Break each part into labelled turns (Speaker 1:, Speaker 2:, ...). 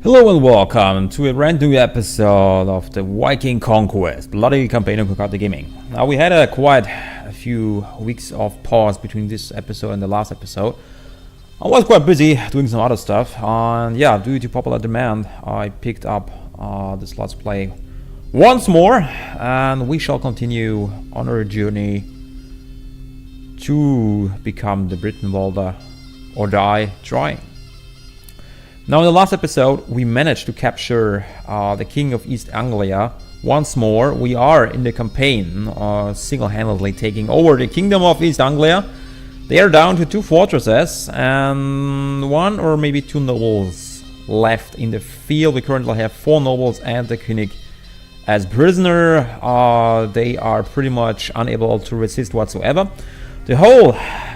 Speaker 1: Hello and welcome to a brand new episode of the Viking Conquest, bloody campaign of Kokate Gaming. Now we had quite a few weeks of pause between this episode and the last episode. I was quite busy doing some other stuff, and yeah, due to popular demand, I picked up this Let's Play once more, and we shall continue on our journey to become the Brytenwalda or die trying. Now in the last episode we managed to capture the King of East Anglia once more. We are in the campaign single-handedly taking over the Kingdom of East Anglia. They are down to 2 fortresses and 1 or maybe 2 nobles left in the field. We currently have 4 nobles and the König as prisoner. They are pretty much unable to resist whatsoever. The whole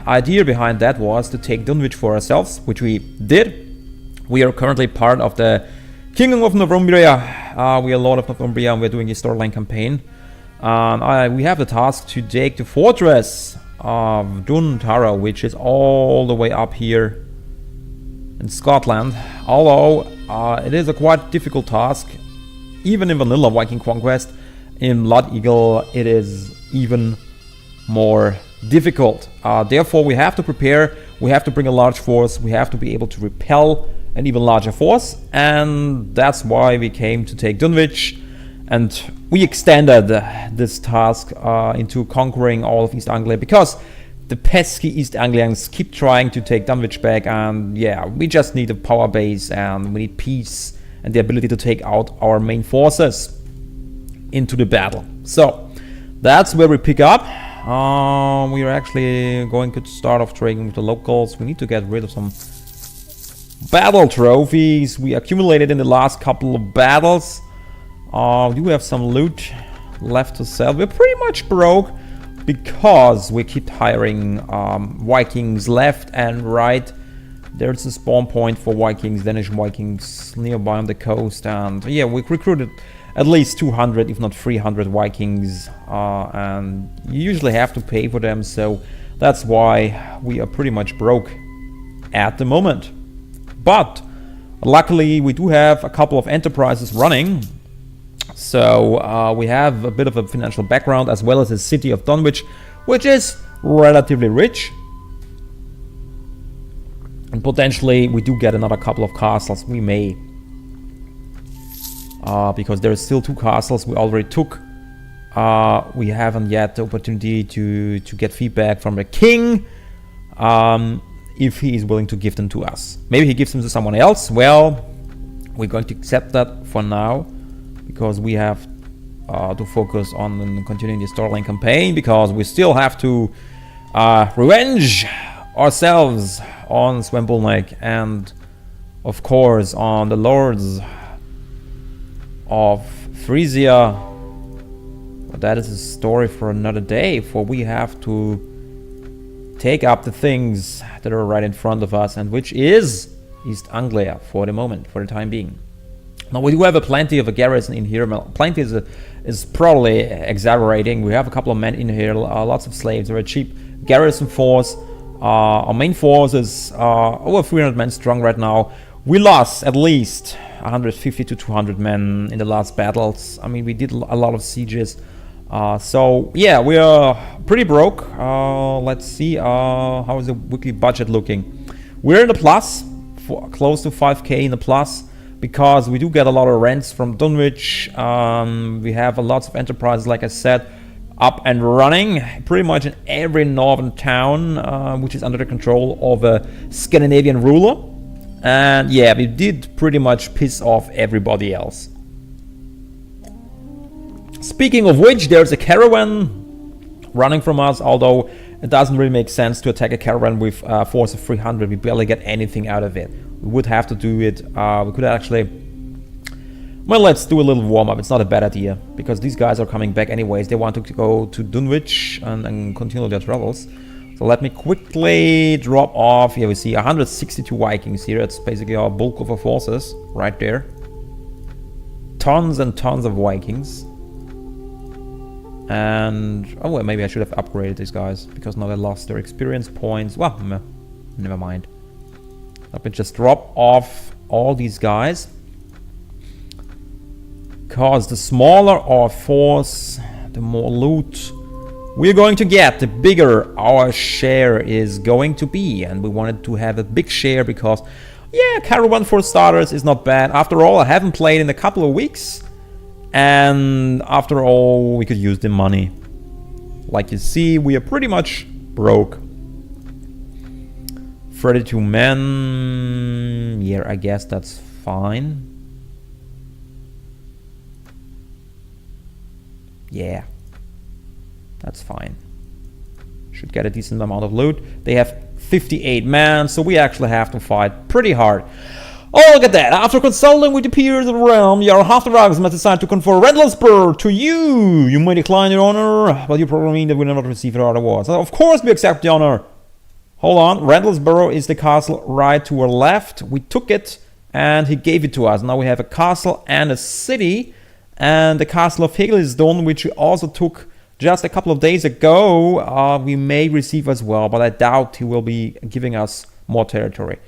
Speaker 1: idea behind that was to take Dunwich for ourselves, which we did. We are currently part of the Kingdom of Northumbria. We are Lord of Northumbria and we're doing a storyline campaign. We have the task to take the fortress of Duntara, which is all the way up here in Scotland. Although it is a quite difficult task, even in vanilla Viking Conquest. In Blood Eagle it is even more difficult. Therefore we have to prepare, we have to bring a large force, we have to be able to repel an even larger force, and that's why we came to take Dunwich, and we extended this task into conquering all of East Anglia, because the pesky East Anglians keep trying to take Dunwich back, and yeah, we just need a power base and we need peace and the ability to take out our main forces into the battle. So that's where we pick up. We are actually going to start off trading with the locals. We need to get rid of some battle trophies we accumulated in the last couple of battles. We do have some loot left to sell. We're pretty much broke because we keep hiring Vikings left and right. There's a spawn point for Vikings, Danish Vikings nearby on the coast, and yeah, we recruited at least 200 if not 300 Vikings, and you usually have to pay for them, so that's why we are pretty much broke at the moment. But luckily we do have a couple of enterprises running, so we have a bit of a financial background, as well as the city of Dunwich, which is relatively rich, and potentially we do get another couple of castles. We may, because there are still 2 castles we already took. We haven't yet the opportunity to get feedback from the king, if he is willing to give them to us. Maybe he gives them to someone else. Well, we're going to accept that for now, because we have to focus on continuing the storyline campaign, because we still have to revenge ourselves on Swambulnek and of course on the lords of Frisia. But that is a story for another day, for we have to take up the things that are right in front of us, and which is East Anglia for the moment, for the time being. Now we do have plenty of a garrison in here. Well, plenty is probably exaggerating. We have a couple of men in here, lots of slaves. We're a cheap garrison force. Our main force is over 300 men strong right now. We lost at least 150 to 200 men in the last battles. I mean, we did a lot of sieges. So yeah, we are pretty broke. Let's see, how is the weekly budget looking? We're in the plus, for close to 5k in the plus, because we do get a lot of rents from Dunwich. We have lots of enterprises, like I said, up and running pretty much in every northern town, which is under the control of a Scandinavian ruler. And yeah, we did pretty much piss off everybody else. Speaking of which, there's a caravan running from us, although it doesn't really make sense to attack a caravan with a force of 300. We barely get anything out of it. We would have to do it, we could actually, well, let's do a little warm-up. It's not a bad idea, because these guys are coming back anyways. They want to go to Dunwich and continue their travels. So let me quickly drop off. Here we see 162 Vikings here. That's basically our bulk of our forces right there. Tons and tons of Vikings. And oh well, maybe I should have upgraded these guys, because now they lost their experience points. Well, never mind. Let me just drop off all these guys. Because the smaller our force, the more loot we're going to get, the bigger our share is going to be. And we wanted to have a big share because, yeah, caravan for starters is not bad. After all, I haven't played in a couple of weeks. And after all, we could use the money. Like you see, we are pretty much broke. 32 men. Yeah, I guess that's fine. Yeah. That's fine. Should get a decent amount of loot. They have 58 men, so we actually have to fight pretty hard. Oh, look at that. After consulting with the peers of the realm, your Haralds must decide to confer Redlesburg to you. You may decline your honor, but you probably mean that we will not receive your awards. Of course we accept the honor. Hold on. Redlesburg is the castle right to our left. We took it, and he gave it to us. Now we have a castle and a city. And the castle of Heglisdon, which we also took just a couple of days ago, we may receive as well, but I doubt he will be giving us more territory.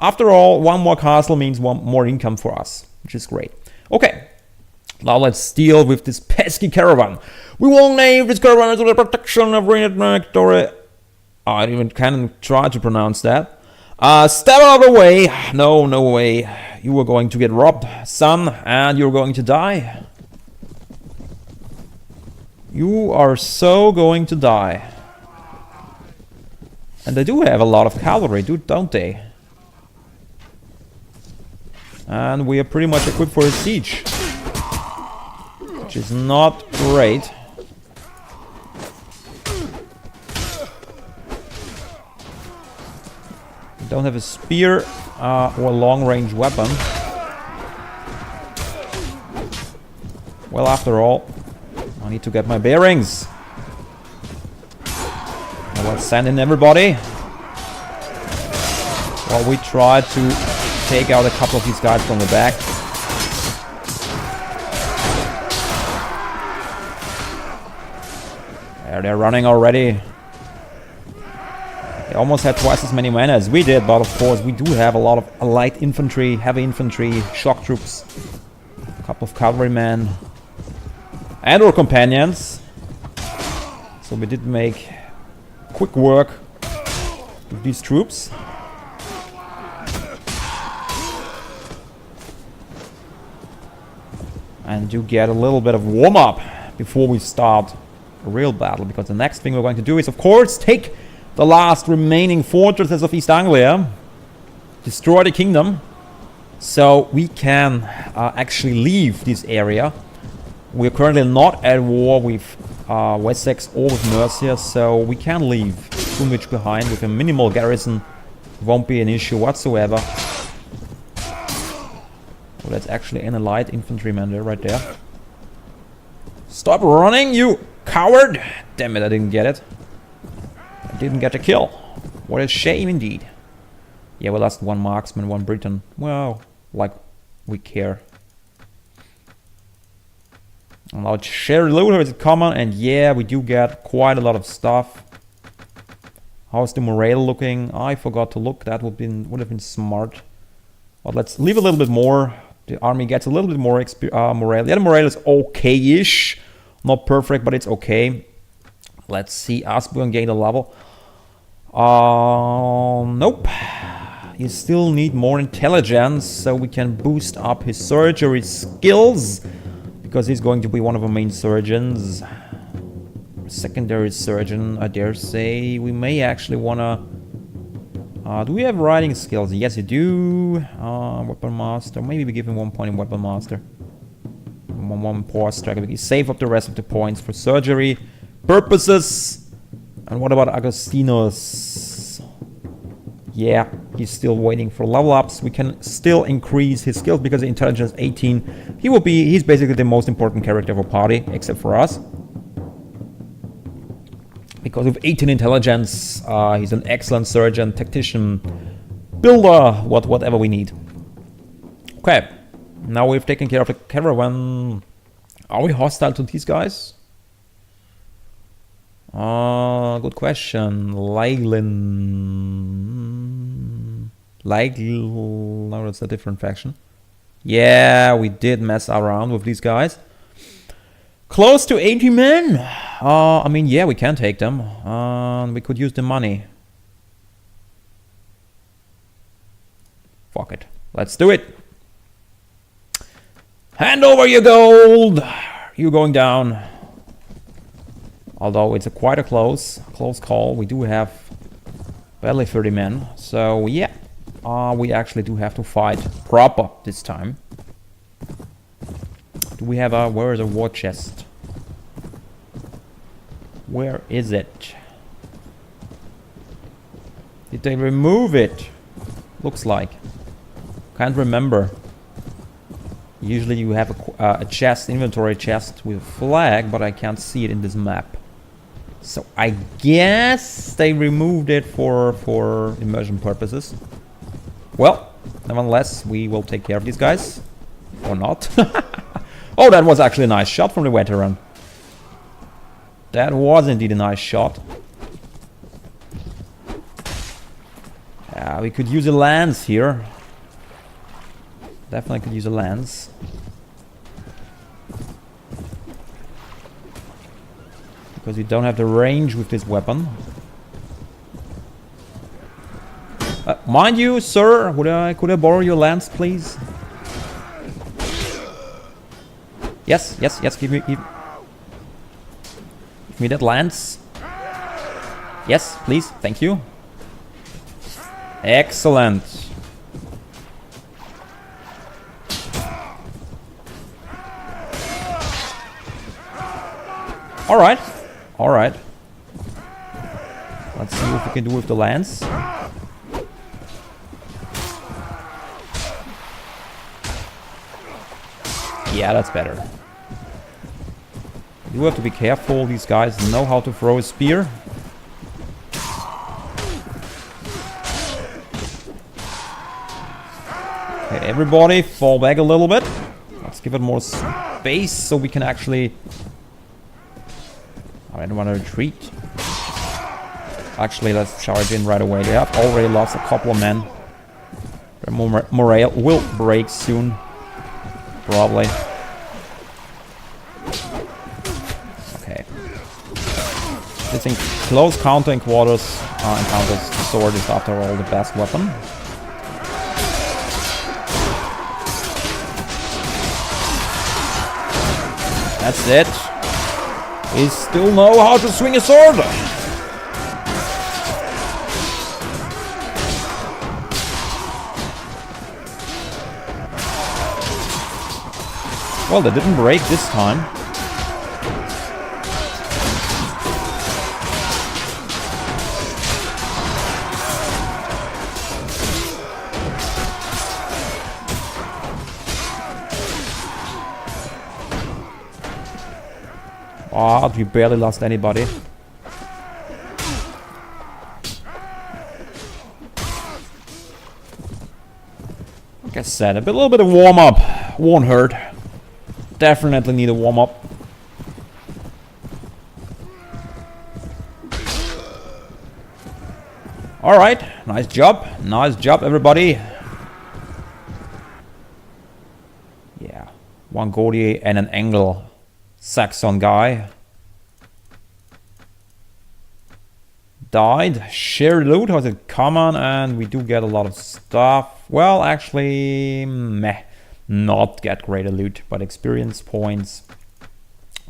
Speaker 1: After all, one more castle means one more income for us, which is great. Okay, now let's deal with this pesky caravan. We will name this caravan to the protection of Britannia. I didn't even kind of try to pronounce that. Step out of the way. No, no way. You are going to get robbed, son, and you're going to die. You are so going to die. And they do have a lot of cavalry, don't they? And we are pretty much equipped for a siege, which is not great. We don't have a spear or a long-range weapon. Well, after all, I need to get my bearings. Now let's send in everybody. While we try to take out a couple of these guys from the back. There, they're running already. They almost had twice as many men as we did, but of course we do have a lot of light infantry, heavy infantry, shock troops, a couple of cavalrymen, and our companions. So we did make quick work with these troops. And you get a little bit of warm-up before we start a real battle, because the next thing we're going to do is, of course, take the last remaining fortresses of East Anglia, destroy the kingdom, so we can actually leave this area. We're currently not at war with Wessex or with Mercia, so we can leave Dunwich behind with a minimal garrison. Won't be an issue whatsoever. Well, that's actually an allied infantryman there, right there. Stop running, you coward! Damn it, I didn't get it. I didn't get a kill. What a shame indeed. Yeah, we lost one marksman, one Briton. Well, like we care. And now share looter is common, and yeah, we do get quite a lot of stuff. How's the morale looking? I forgot to look. That would have been smart. But let's leave a little bit more. The army gets a little bit more morale. Yeah, the morale is okay-ish. Not perfect, but it's okay. Let's see. Asbjorn gained a level. Nope. You still need more intelligence, so we can boost up his surgery skills, because he's going to be one of our main surgeons. Secondary surgeon, I dare say. We may actually wanna... do we have riding skills? Yes, you do. Weapon master. Maybe we give him 1 point in weapon master. One poor striker. We can save up the rest of the points for surgery purposes. And what about Agostinus? Yeah, he's still waiting for level ups. We can still increase his skills because of intelligence 18. He's basically the most important character of our party, except for us. Because with 18 intelligence, he's an excellent surgeon, tactician, builder, whatever we need. Okay, now we've taken care of the caravan. Are we hostile to these guys? Good question. No, that's a different faction. Yeah, we did mess around with these guys. Close to 80 men. I mean, yeah, we can take them. We could use the money. Fuck it. Let's do it. Hand over your gold. You're going down. Although it's quite a close call. We do have barely 30 men. So, yeah. We actually do have to fight proper this time. Do we have a... Where is a war chest? Where is it? Did they remove it? Looks like. Can't remember. Usually you have a chest, inventory chest with a flag, but I can't see it in this map. So I guess they removed it for immersion purposes. Well, nevertheless, we will take care of these guys. Or not. Oh, that was actually a nice shot from the veteran. That was indeed a nice shot. Yeah, we could use a lance here. Definitely could use a lance. Because you don't have the range with this weapon. Mind you, sir, could I borrow your lance, please? Yes, give me that lance. Yes, please, thank you. Excellent. All right. Let's see what we can do with the lance. Yeah, that's better. You have to be careful. These guys know how to throw a spear. Okay, everybody fall back a little bit. Let's give it more space so we can actually... I don't want to retreat. Actually, let's charge in right away. They have already lost a couple of men. Their morale will break soon. Probably. Okay. This in close counter encounters, the sword is after all the best weapon. That's it. We still know how to swing a sword. Well, they didn't break this time. Ah, we barely lost anybody. Like I said, a little bit of warm-up won't hurt. Definitely need a warm-up. Alright, nice job. Nice job, everybody. Yeah, one Gordier and an Angle Saxon guy. Died. Shared loot, how's it common? And we do get a lot of stuff. Well, actually, meh. Not get greater loot, but experience points.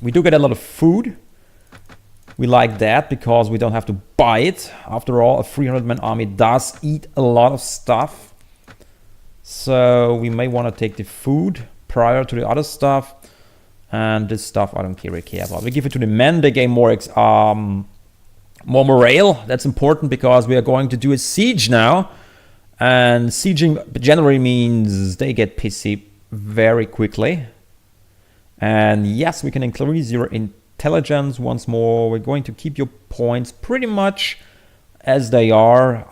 Speaker 1: We do get a lot of food. We like that because we don't have to buy it. After all, a 300-man army does eat a lot of stuff. So we may want to take the food prior to the other stuff. And this stuff I don't really care about. We give it to the men. They gain more morale. That's important because we are going to do a siege now. And sieging generally means they get pissy very quickly. And yes, we can increase your intelligence once more. We're going to keep your points pretty much as they are.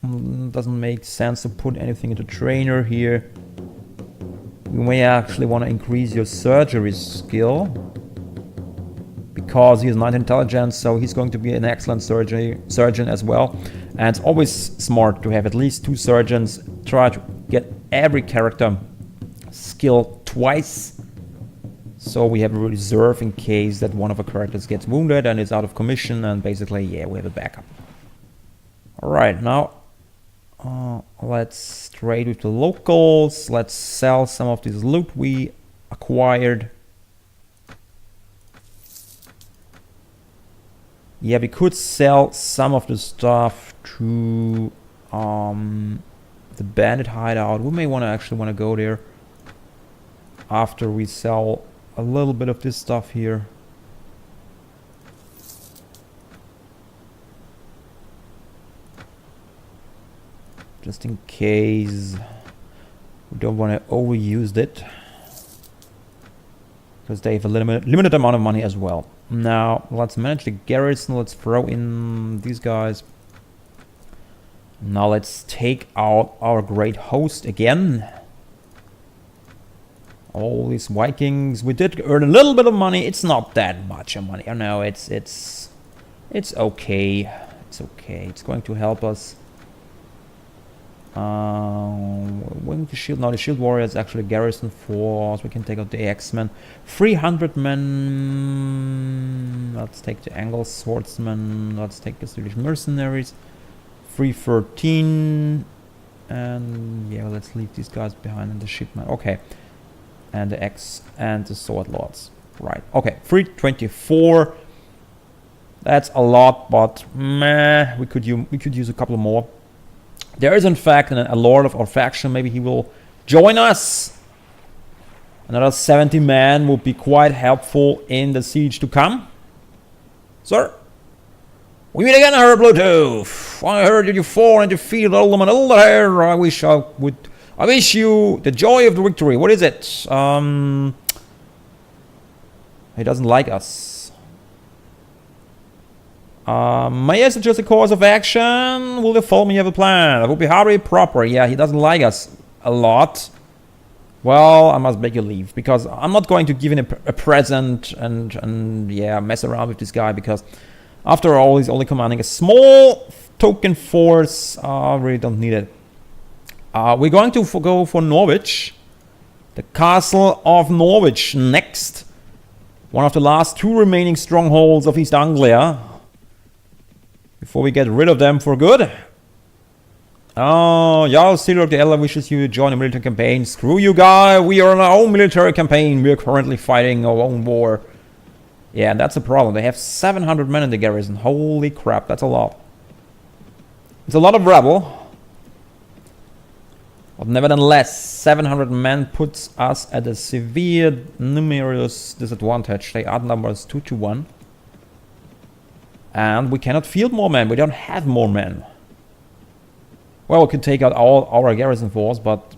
Speaker 1: Doesn't make sense to put anything into trainer here. You may actually want to increase your surgery skill because he has 9 intelligence, so he's going to be an excellent surgeon as well. And it's always smart to have at least 2 surgeons. Try to get every character skill twice. So we have a reserve in case that one of our characters gets wounded and is out of commission, and basically, yeah, we have a backup. Alright, now let's trade with the locals. Let's sell some of this loot we acquired. Yeah, we could sell some of the stuff to the bandit hideout. We may actually want to go there after we sell a little bit of this stuff here. Just in case we don't want to overuse it, because they have a limited amount of money as well. Now let's manage the garrison. Let's throw in these guys. Now let's take out our great host again. All these Vikings. We did earn a little bit of money. It's not that much of money. I know it's okay. It's okay. It's going to help us. When the shield, now the shield warrior is actually a garrison force. We can take out the X-Men. 300 men. Let's take the Angle swordsmen. Let's take the Swedish mercenaries. 313. And yeah, let's leave these guys behind in the shipment. Okay. And the X and the sword lords. Right. Okay. 324. That's a lot, but meh, we could use a couple more. There is in fact a lord of our faction. Maybe he will join us. Another 70 men will be quite helpful in the siege to come. Sir, we meet again, Harald Bluetooth. I heard that you fought and defeated Alderman Elder. I wish you the joy of the victory. What is it? He doesn't like us. May I suggest a course of action? Will you follow me? Have a plan? That would be hardly proper. Yeah, he doesn't like us a lot. Well, I must beg you leave, because I'm not going to give him a present and yeah, mess around with this guy, because after all, he's only commanding a small token force. I really don't need it. We're going to go for Norwich. The castle of Norwich next. One of the last two remaining strongholds of East Anglia. Before we get rid of them for good. Oh, Jarl Silurg the Elder wishes you to join a military campaign. Screw you, guy. We are on our own military campaign. We are currently fighting our own war. Yeah, that's a problem. They have 700 men in the garrison. Holy crap, that's a lot. It's a lot of rebel. But nevertheless, 700 men puts us at a severe numerous disadvantage. They outnumber us 2-1. And we cannot field more men. We don't have more men. Well, we could take out all our garrison force, but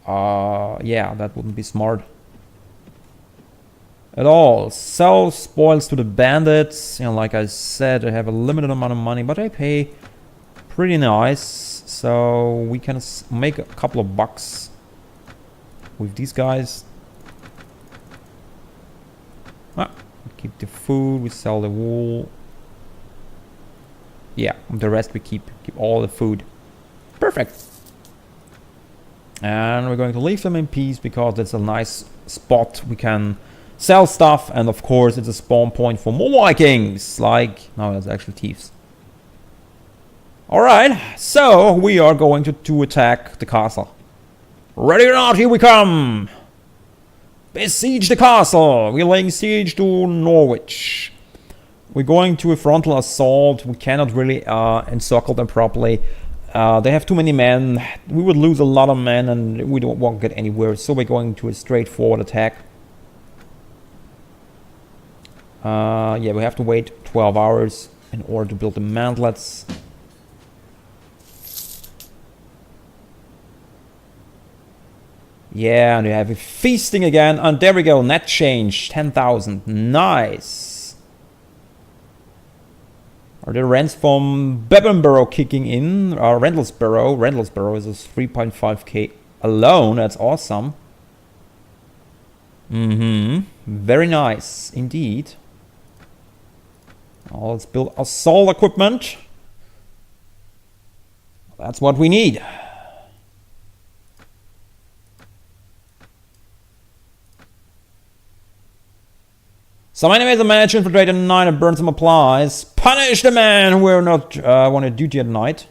Speaker 1: yeah, that wouldn't be smart at all. Sell spoils to the bandits. You know, like I said, they have a limited amount of money, but they pay pretty nice. So we can make a couple of bucks with these guys. Keep the food, we sell the wool. Yeah, the rest we keep all the food. Perfect. And we're going to leave them in peace, because that's a nice spot. We can sell stuff, and of course it's a spawn point for more Vikings. Like, no, that's actually thieves. Alright, so we are going to attack the castle. Ready or not, here we come! Besiege the castle! We're laying siege to Norwich. We're going to a frontal assault. We cannot really encircle them properly. They have too many men. We would lose a lot of men and we won't get anywhere. So we're going to a straightforward attack. Yeah, we have to wait 12 hours in order to build the mantlets. Yeah, and we have a feasting again. And there we go, net change, 10,000. Nice. Are the rents from Bebenborough kicking in? Rendlesborough. Rendlesborough is a 3.5k alone. That's awesome. Very nice indeed. Now let's build assault equipment. That's what we need. Some enemies are managed to infiltrate at night and burn some supplies. Punish the men who are not on duty at night.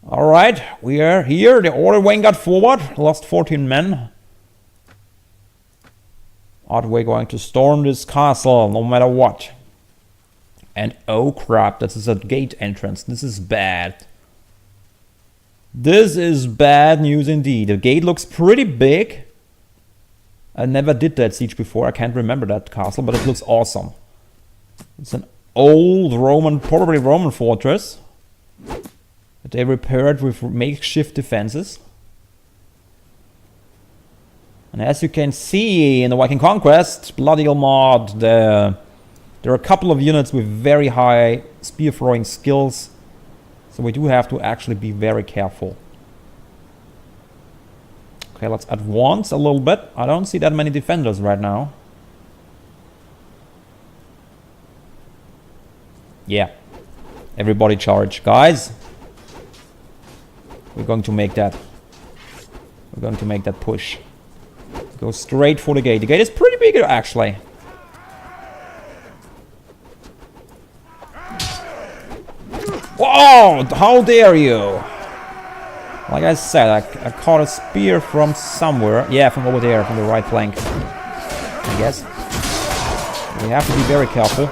Speaker 1: Alright, we are here. The order wing got forward. Lost 14 men. Are we going to storm this castle no matter what? And oh crap, this is a gate entrance. This is bad. This is bad news indeed. The gate looks pretty big. I never did that siege before. I can't remember that castle, but it looks awesome. It's an old Roman, probably Roman fortress that they repaired with makeshift defenses. And as you can see in the Viking Conquest, Bloody mod, there are a couple of units with very high spear throwing skills. So we do have to actually be very careful. Okay, let's advance a little bit. I don't see that many defenders right now. Yeah. Everybody charge. Guys, we're going to make that. We're going to make that push. Go straight for the gate. The gate is pretty big actually. Whoa! How dare you! Like I said, I caught a spear from somewhere. Yeah, from over there, from the right flank. I guess. We have to be very careful.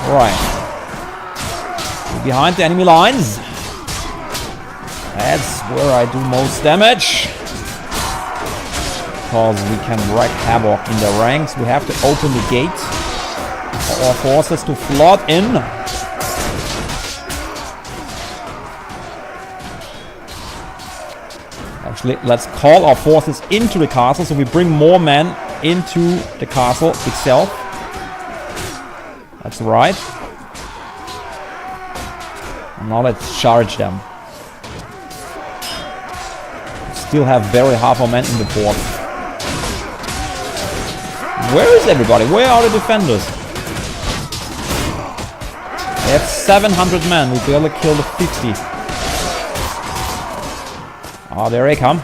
Speaker 1: Alright. Behind the enemy lines. That's where I do most damage. Because we can wreak havoc in the ranks. We have to open the gate for our forces to flood in. Actually, let's call our forces into the castle so we bring more men into the castle itself. That's right. And now let's charge them. Still have very half our men in the fort. Where is everybody? Where are the defenders? They have 700 men. We barely killed 50. Ah, there they come.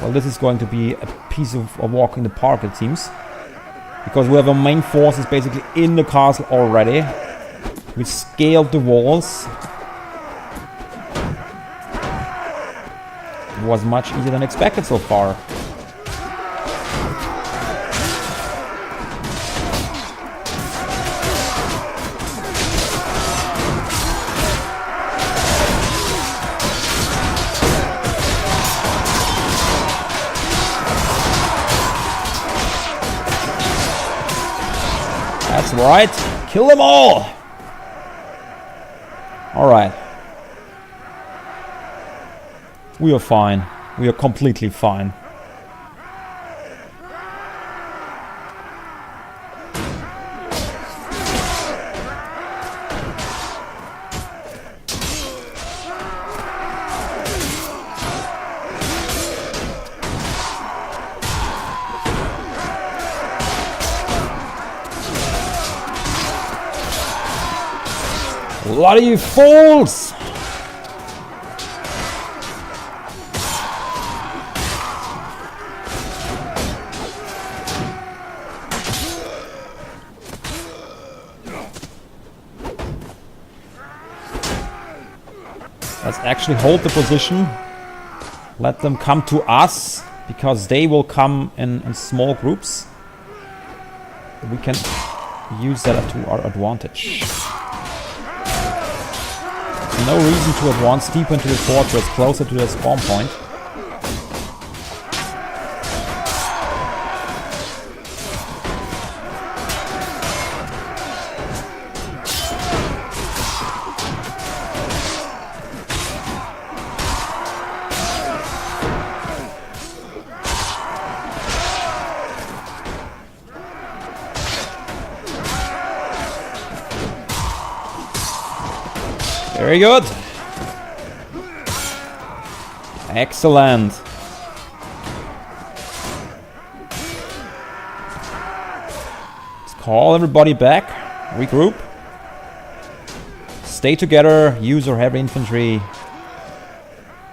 Speaker 1: Well, this is going to be a piece of a walk in the park, it seems. Because we have our main forces basically in the castle already. We scaled the walls. It was much easier than expected so far. That's right. Kill them all. All right. We are fine. We are completely fine. Bloody fools! Let's actually hold the position. Let them come to us, because they will come in small groups. We can use that to our advantage. No reason to advance deeper into the fortress, closer to the spawn point. Very good. Excellent. Let's call everybody back. Regroup. Stay together. Use your heavy infantry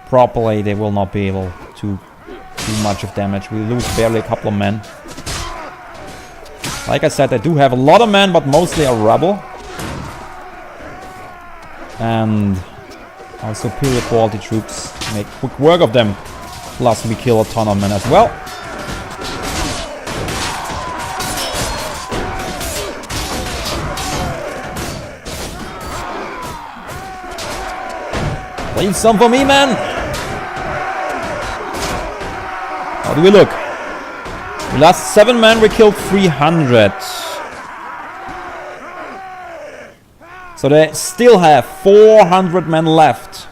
Speaker 1: properly. They will not be able to do much of damage. We lose barely a couple of men. Like I said, I do have a lot of men, but mostly are rebel. And our superior quality troops make quick work of them. Plus we kill a ton of men as well. Leave some for me, man! How do we look? We lost 7 men, we killed 300. So they still have 400 men left.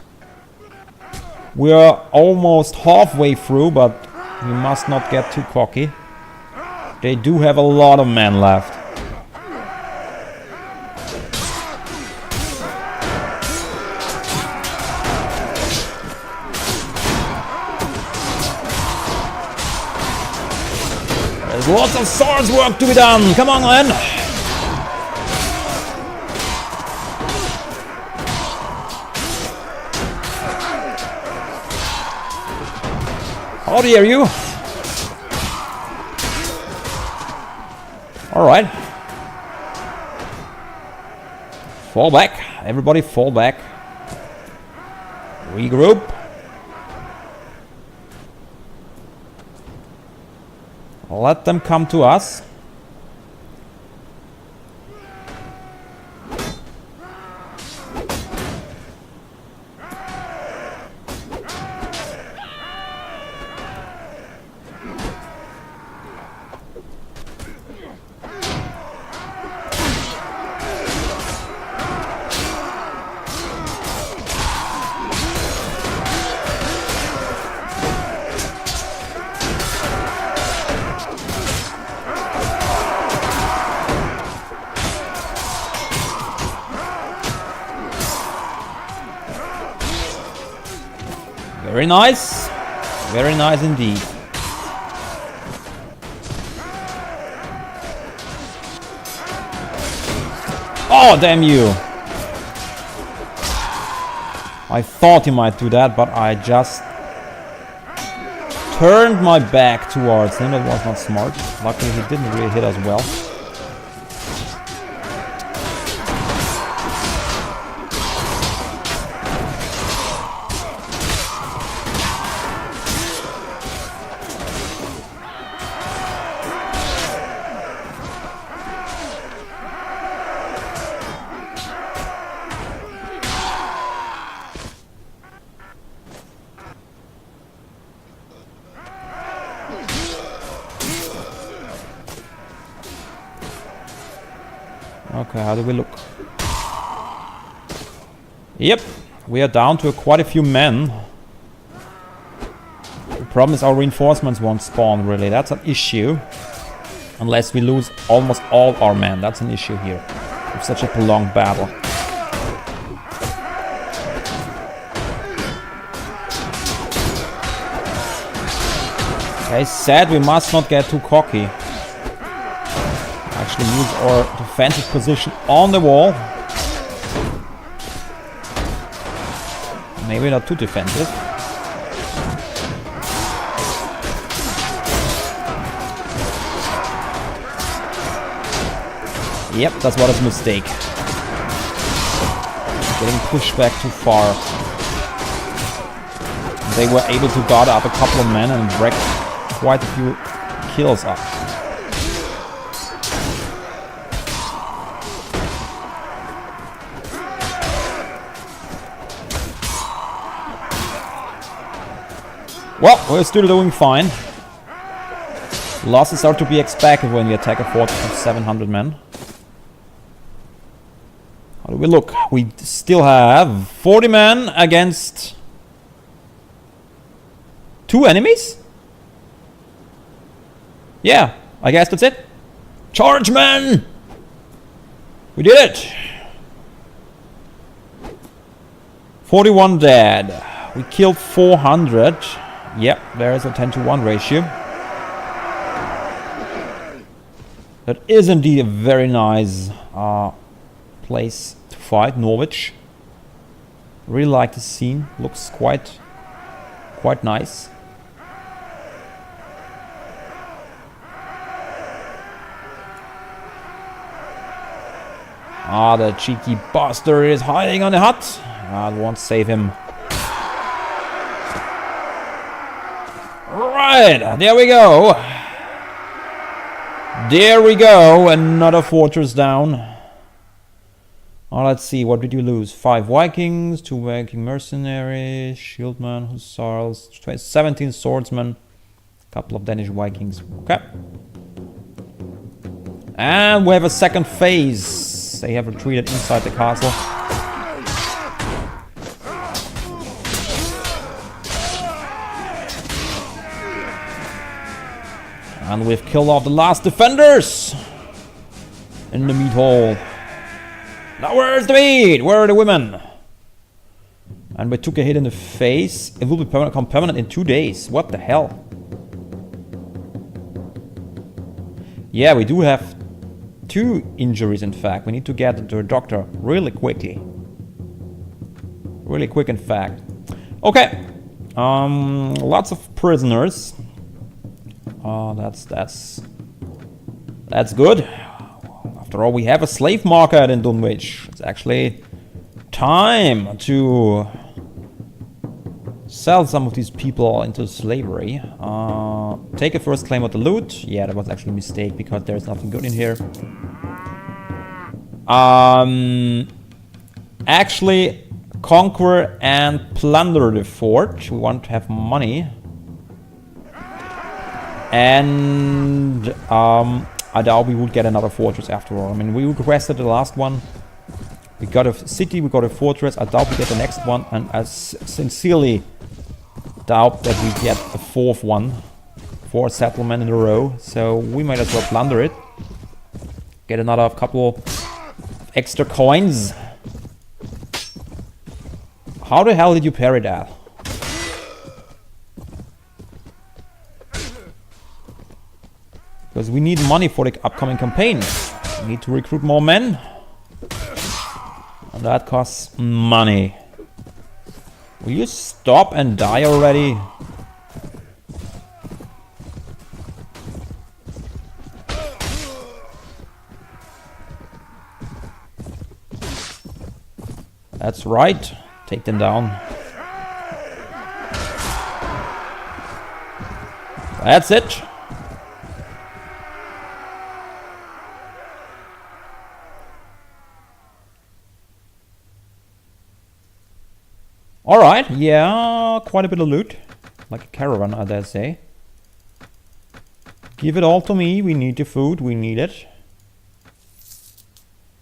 Speaker 1: We are almost halfway through, but we must not get too cocky. They do have a lot of men left. There's lots of swords work to be done. Come on, then. How dare you? All right. Fall back. Everybody fall back. Regroup. Let them come to us. Very nice. Very nice indeed. Oh, damn you. I thought he might do that, but I just turned my back towards him. That was not smart. Luckily, he didn't really hit us well. Okay, how do we look? Yep, we are down to quite a few men. The problem is our reinforcements won't spawn, really. That's an issue. Unless we lose almost all our men. That's an issue here. With such a prolonged battle. I said we must not get too cocky. Actually use our defensive position on the wall. Maybe not too defensive. Yep, that was a mistake. Getting pushed back too far. They were able to guard up a couple of men and wreck quite a few kills up. Well, we're still doing fine. Losses are to be expected when we attack a fort of 700 men. How do we look? We still have 40 men against 2 enemies? Yeah, I guess that's it. Charge, men! We did it! 41 dead. We killed 400. Yep, there's a 10-to-1 ratio. That is indeed a very nice place to fight, Norwich. Really like the scene. Looks quite nice. Ah, the cheeky bastard is hiding on the hut. I won't save him. Right, there we go. There we go, another fortress down. Oh, let's see, what did you lose? 5 Vikings, 2 Viking mercenaries, shieldmen, hussars, 17 swordsmen, a couple of Danish Vikings. Okay. And we have a second phase. They have retreated inside the castle. And we've killed off the last defenders in the meat hall. Now where's the meat? Where are the women? And we took a hit in the face. It will become permanent in 2 days. What the hell? Yeah, we do have 2 injuries in fact. We need to get to a doctor really quickly. Really quick in fact. Okay. Lots of prisoners. That's good. After all, we have a slave market in Dunwich. It's actually time to sell some of these people into slavery. Take a first claim of the loot. Yeah, that was actually a mistake because there's nothing good in here. Actually, conquer and plunder the fort. We want to have money. And I doubt we would get another fortress after all. I mean, we requested the last one. We got a city, we got a fortress. I doubt we get the next one. And I sincerely doubt that we get a 4th one. 4 settlement in a row. So we might as well plunder it. Get another couple extra coins. How the hell did you parry that? Because we need money for the upcoming campaign. We need to recruit more men. And that costs money. Will you stop and die already? That's right. Take them down. That's it. Alright, yeah, quite a bit of loot. Like a caravan, I dare say. Give it all to me, we need the food, we need it.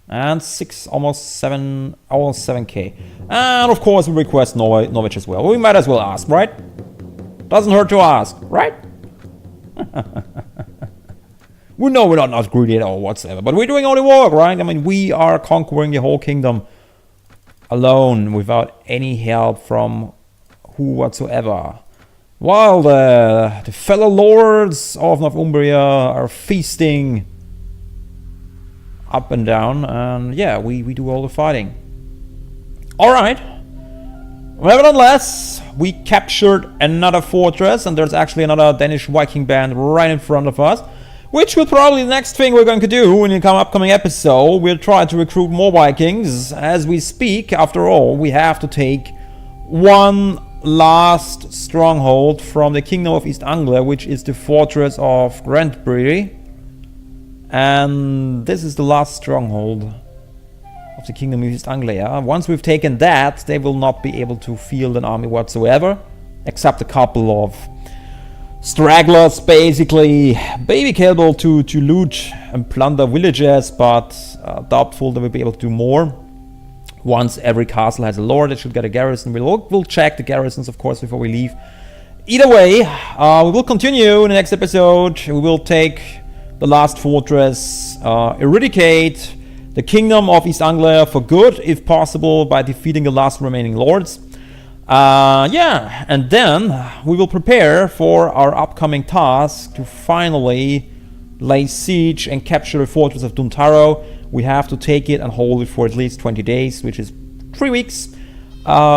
Speaker 1: And almost 7k. And of course we request Norwich as well. We might as well ask, right? Doesn't hurt to ask, right? We know we're not greedy at all whatsoever, but we're doing all the work, right? I mean, we are conquering the whole kingdom alone, without any help from who whatsoever. While the fellow lords of Northumbria are feasting up and down, and yeah, we do all the fighting. Alright. Nevertheless, we captured another fortress, and there's actually another Danish Viking band right in front of us. Which will probably the next thing we're going to do in the upcoming episode. We'll try to recruit more Vikings as we speak. After all, we have to take one last stronghold from the Kingdom of East Anglia, which is the fortress of Grantbury. And this is the last stronghold of the Kingdom of East Anglia. Once we've taken that, they will not be able to field an army whatsoever, except a couple of stragglers, basically be able to loot and plunder villages, but doubtful they will be able to do more. Once every castle has a lord, it should get a garrison. We'll check the garrisons, of course, before we leave. Either way, we will continue in the next episode. We will take the last fortress, eradicate the Kingdom of East Anglia for good, if possible, by defeating the last remaining lords. Yeah, and then we will prepare for our upcoming task to finally lay siege and capture the fortress of Duntaro. We have to take it and hold it for at least 20 days, which is 3 weeks,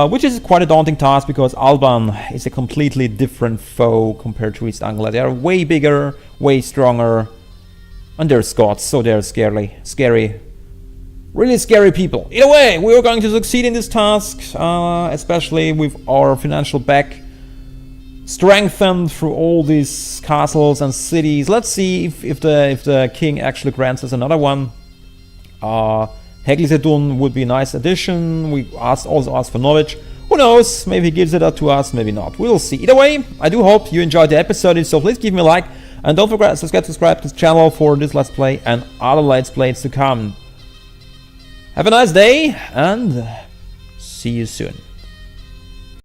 Speaker 1: which is quite a daunting task because Alban is a completely different foe compared to East Anglia. They are way bigger, way stronger, and they're Scots, so they're scary, really scary people. Either way, we are going to succeed in this task, especially with our financial back strengthened through all these castles and cities. Let's see if the king actually grants us another one. Heglisedun would be a nice addition. We also asked for Norwich. Who knows? Maybe he gives it up to us, maybe not. We'll see. Either way, I do hope you enjoyed the episode. So please give me a like. And don't forget to subscribe to this channel for this Let's Play and other Let's Plays to come. Have a nice day and see you soon.